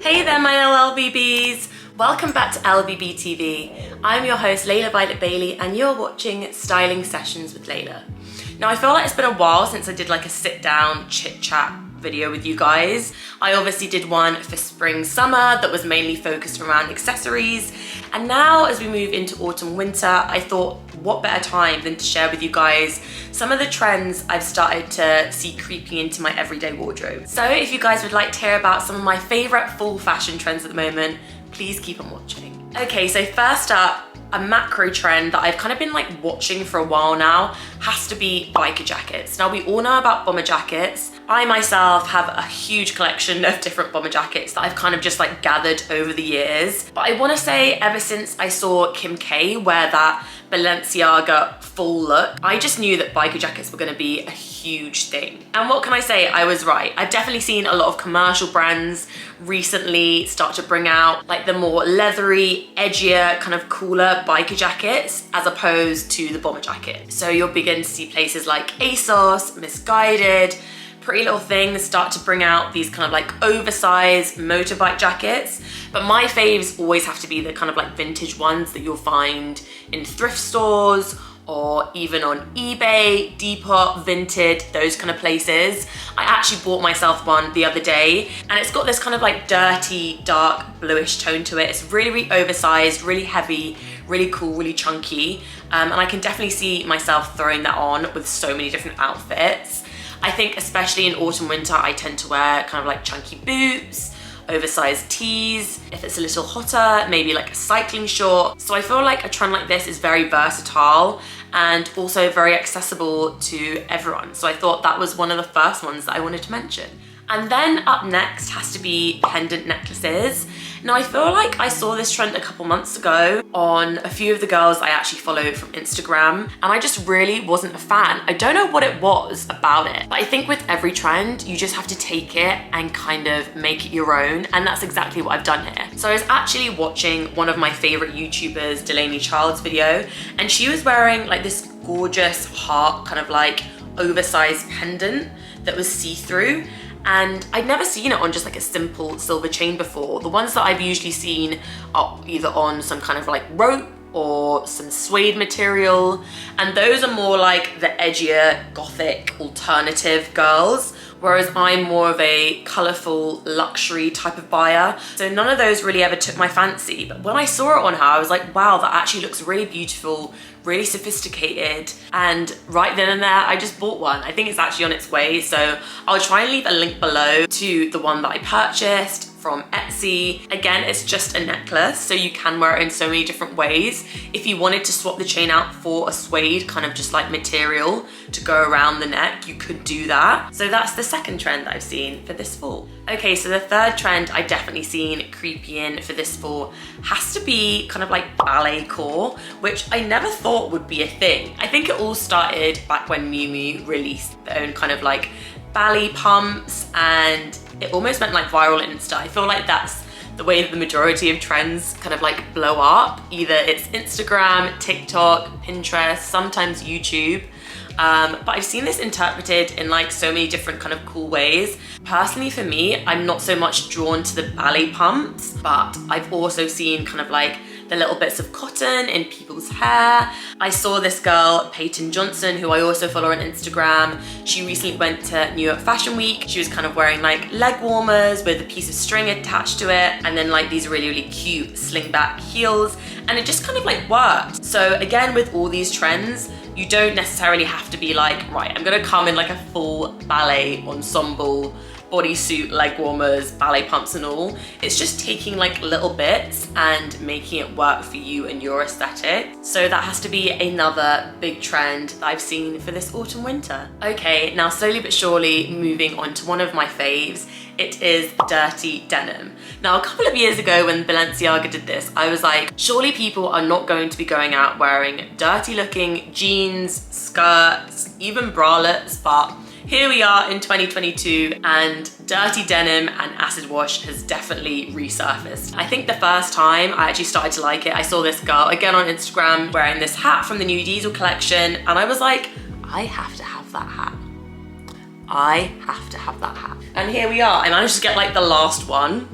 Hey there my LVBees! Welcome back to LVBTV. I'm your host leilavioletbailey and you're watching Styling Sessions with Layla. Now I feel like it's been a while since I did like a sit down chit chat video with you guys. I obviously did one for spring summer that was mainly focused around accessories, and now as we move into autumn winter I thought what better time than to share with you guys some of the trends I've started to see creeping into my everyday wardrobe. So if you guys would like to hear about some of my favorite fall fashion trends at the moment, please keep on watching. Okay, so first up, a macro trend that I've kind of been like watching for a while now has to be biker jackets. Now we all know about bomber jackets. I myself have a huge collection of different bomber jackets that I've kind of just like gathered over the years. But I want to say ever since I saw Kim K wear that Balenciaga full look, I just knew that biker jackets were going to be a huge thing. And what can I say? I was right. I've definitely seen a lot of commercial brands recently start to bring out like the more leathery, edgier, kind of cooler biker jackets as opposed to the bomber jacket. So you'll begin to see places like ASOS, Misguided, Pretty Little Things start to bring out these kind of like oversized motorbike jackets. But my faves always have to be the kind of like vintage ones that you'll find in thrift stores or even on eBay, Depop, Vinted, those kind of places. I actually bought myself one the other day and it's got this kind of like dirty, dark, bluish tone to it. It's really, really oversized, really heavy, really cool, really chunky. And I can definitely see myself throwing that on with so many different outfits. I think especially in autumn, winter, I tend to wear kind of like chunky boots, oversized tees. If it's a little hotter, maybe like a cycling short. So I feel like a trend like this is very versatile and also very accessible to everyone. So I thought that was one of the first ones that I wanted to mention. And then up next has to be pendant necklaces. Now I feel like I saw this trend a couple months ago on a few of the girls I actually follow from Instagram, and I just really wasn't a fan. I don't know what it was about it, but I think with every trend, you just have to take it and kind of make it your own, and that's exactly what I've done here. So I was actually watching one of my favorite YouTubers, Delaney Child's video, and she was wearing like this gorgeous heart kind of like oversized pendant that was see-through. And I'd never seen it on just like a simple silver chain before. The ones that I've usually seen are either on some kind of like rope or some suede material. And those are more like the edgier, gothic, alternative girls. Whereas I'm more of a colorful luxury type of buyer. So none of those really ever took my fancy. But when I saw it on her, I was like, wow, that actually looks really beautiful, really sophisticated. And right then and there, I just bought one. I think it's actually on its way. So I'll try and leave a link below to the one that I purchased from Etsy. Again, it's just a necklace, so you can wear it in so many different ways. If you wanted to swap the chain out for a suede kind of just like material to go around the neck, you could do that. So that's the second trend that I've seen for this fall. Okay, so the third trend I've definitely seen creepy in for this fall has to be kind of like ballet core, which I never thought would be a thing. I think it all started back when Miu Miu released their own kind of like ballet pumps, and it almost went like viral Insta. I feel like that's the way that the majority of trends kind of like blow up. Either it's Instagram, TikTok, Pinterest, sometimes YouTube. But I've seen this interpreted in like so many different kind of cool ways. Personally for me, I'm not so much drawn to the ballet pumps, but I've also seen kind of like the little bits of cotton in people's hair. I saw this girl, Peyton Johnson, who I also follow on Instagram. She recently went to New York Fashion Week. She was kind of wearing like leg warmers with a piece of string attached to it, and then like these really, really cute sling back heels. And it just kind of like worked. So again, with all these trends, you don't necessarily have to be like, right, I'm gonna come in like a full ballet ensemble, bodysuit, leg warmers, ballet pumps and all. It's just taking like little bits and making it work for you and your aesthetic. So that has to be another big trend that I've seen for this autumn winter. Okay, now slowly but surely moving on to one of my faves. It is dirty denim. Now, a couple of years ago when Balenciaga did this, I was like, surely people are not going to be going out wearing dirty looking jeans, skirts, even bralettes, but here we are in 2022 and dirty denim and acid wash has definitely resurfaced. I think the first time I actually started to like it, I saw this girl again on Instagram wearing this hat from the new Diesel collection, and I was like, I have to have that hat. I have to have that hat. And here we are. I managed to get like the last one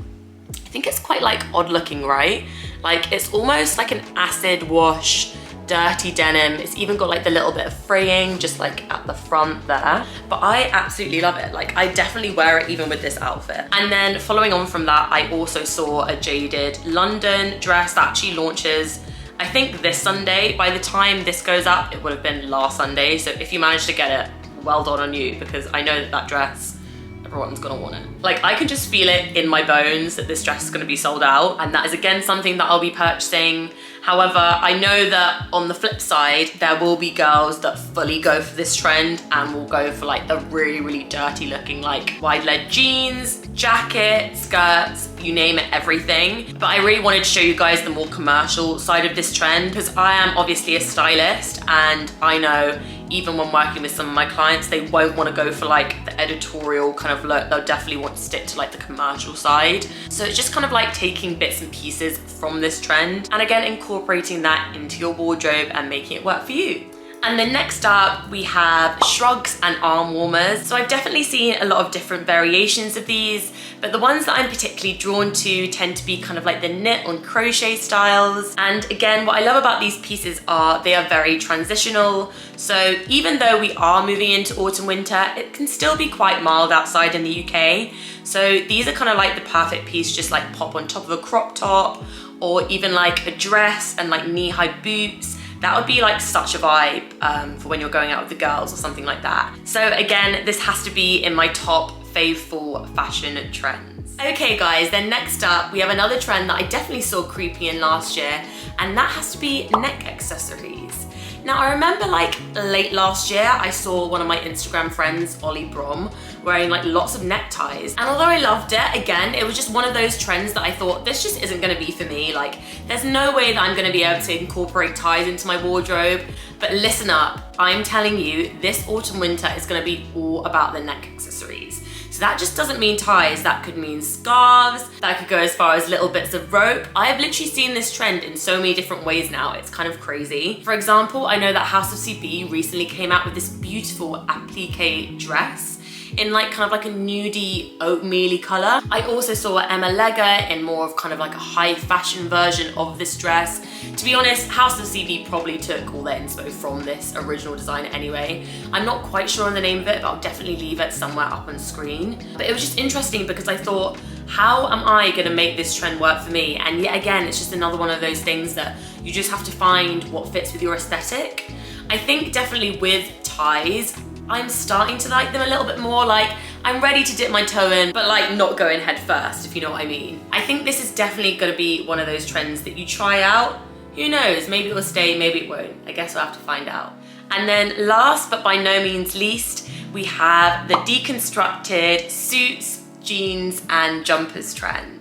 I think it's quite like odd looking, right? Like it's almost like an acid wash, dirty denim. It's even got like the little bit of fraying just like at the front there. But I absolutely love it. Like I definitely wear it even with this outfit. And then following on from that, I also saw a Jaded London dress that actually launches, I think this Sunday. By the time this goes up, it would have been last Sunday. So if you managed to get it, well done on you, because I know that that dress, everyone's gonna want it. Like I can just feel it in my bones that this dress is gonna be sold out, and that is again something that I'll be purchasing. However, I know that on the flip side, there will be girls that fully go for this trend and will go for like the really, really dirty looking like wide leg jeans, jacket, skirts, you name it, everything. But I really wanted to show you guys the more commercial side of this trend, because I am obviously a stylist, and I know even when working with some of my clients, they won't want to go for like the editorial kind of look. They'll definitely want to stick to like the commercial side. So it's just kind of like taking bits and pieces from this trend and again, incorporating that into your wardrobe and making it work for you. And then next up, we have shrugs and arm warmers. So I've definitely seen a lot of different variations of these, but the ones that I'm particularly drawn to tend to be kind of like the knit on crochet styles. And again, what I love about these pieces are they are very transitional. So even though we are moving into autumn winter, it can still be quite mild outside in the UK. So these are kind of like the perfect piece, just like pop on top of a crop top, or even like a dress and like knee-high boots. That would be like such a vibe for when you're going out with the girls or something like that. So again, this has to be in my top fave fall fashion trends. Okay guys, then next up, we have another trend that I definitely saw creeping in last year, and that has to be neck accessories. Now I remember like late last year, I saw one of my Instagram friends, Ollie Brom, wearing like lots of neckties. And although I loved it, again, it was just one of those trends that I thought, this just isn't gonna be for me. Like, there's no way that I'm gonna be able to incorporate ties into my wardrobe. But listen up, I'm telling you, this autumn winter is gonna be all about the neck accessories. So that just doesn't mean ties, that could mean scarves, that could go as far as little bits of rope. I have literally seen this trend in so many different ways now, it's kind of crazy. For example, I know that House of CB recently came out with this beautiful applique dress in like kind of like a nudie oatmeal-y color. I also saw Emma Legger in more of kind of like a high fashion version of this dress. To be honest, House of CB probably took all their inspo from this original design anyway. I'm not quite sure on the name of it, but I'll definitely leave it somewhere up on screen. But it was just interesting because I thought, how am I gonna make this trend work for me? And yet again, it's just another one of those things that you just have to find what fits with your aesthetic. I think definitely with ties, I'm starting to like them a little bit more. Like, I'm ready to dip my toe in, but like not go in head first, if you know what I mean. I think this is definitely gonna be one of those trends that you try out. Who knows, maybe it will stay, maybe it won't. I guess we'll have to find out. And then last, but by no means least, we have the deconstructed suits, jeans, and jumpers trend.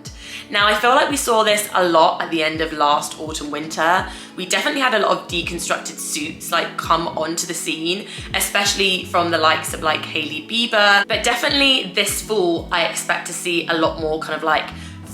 Now, I feel like we saw this a lot at the end of last autumn winter. We definitely had a lot of deconstructed suits like come onto the scene, especially from the likes of like Hailey Bieber. But definitely this fall, I expect to see a lot more kind of like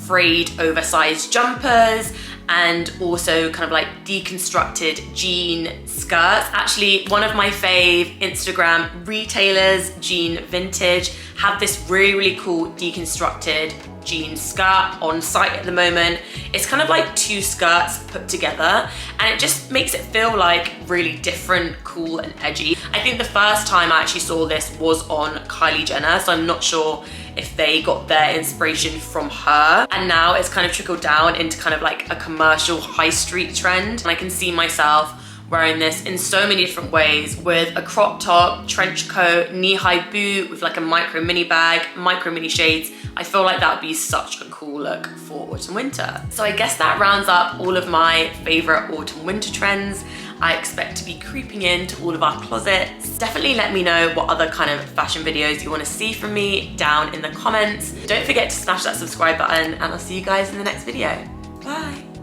frayed, oversized jumpers, and also kind of like deconstructed jean skirts. Actually, one of my fave Instagram retailers, Jean Vintage, have this really, really cool deconstructed jean skirt on site at the moment. It's kind of like two skirts put together, and it just makes it feel like really different, cool, and edgy. I think the first time I actually saw this was on Kylie Jenner, so I'm not sure if they got their inspiration from her. And now it's kind of trickled down into kind of like a commercial high street trend. And I can see myself wearing this in so many different ways, with a crop top, trench coat, knee-high boot, with like a micro mini bag, micro mini shades. I feel like that would be such a cool look for autumn winter. So I guess that rounds up all of my favorite autumn winter trends I expect to be creeping into all of our closets. Definitely let me know what other kind of fashion videos you want to see from me down in the comments. Don't forget to smash that subscribe button, and I'll see you guys in the next video. Bye.